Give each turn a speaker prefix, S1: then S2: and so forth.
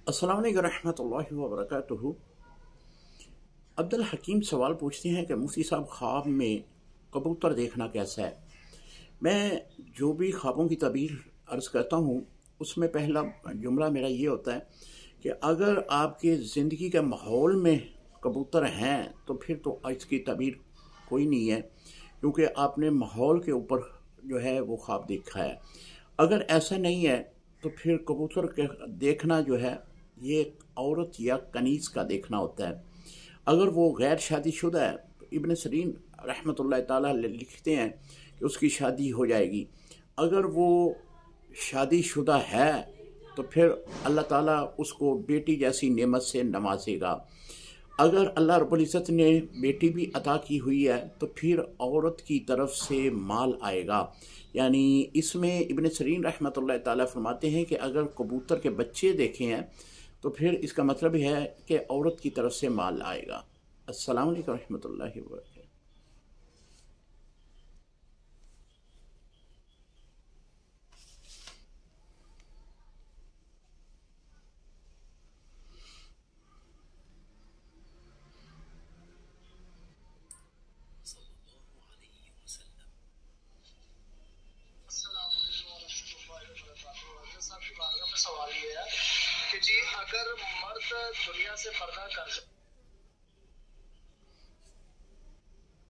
S1: अस्सलाम वालेकुम रहमतुल्लाहि व बरकातुहू। अब्दुल हकीम सवाल पूछते हैं कि मुफ्ती साहब, ख्वाब में कबूतर देखना कैसा है। मैं जो भी ख्वाबों की तबीर अर्ज़ करता हूँ उसमें पहला जुमला मेरा ये होता है कि अगर आपके ज़िंदगी के माहौल में कबूतर हैं तो फिर तो इसकी तबीर कोई नहीं है, क्योंकि आपने माहौल के ऊपर जो है वो ख्वाब देखा है। अगर ऐसा नहीं है तो फिर कबूतर के देखना जो है ये एक औरत या कनीज़ का देखना होता है। अगर वो गैर शादीशुदा है तो इब्न सीरीन रहमतुल्लाह ताला लिखते हैं कि उसकी शादी हो जाएगी। अगर वो शादीशुदा है तो फिर अल्लाह ताला उसको बेटी जैसी नेमत से नवाजेगा। अगर अल्लाह रब्बुल इज़्ज़त ने बेटी भी अता की हुई है तो फिर औरत की तरफ से माल आएगा। यानी इसमें इब्न सीरीन रहमतुल्लाह ताला फरमाते हैं कि अगर कबूतर के बच्चे देखे हैं तो फिर इसका मतलब है कि औरत की तरफ से माल आएगा। अस्सलाम वालेकुम रहमतुल्लाहि व बरकातहू।
S2: सवाल ये है कि जी अगर मर्द दुनिया से पर्दा कर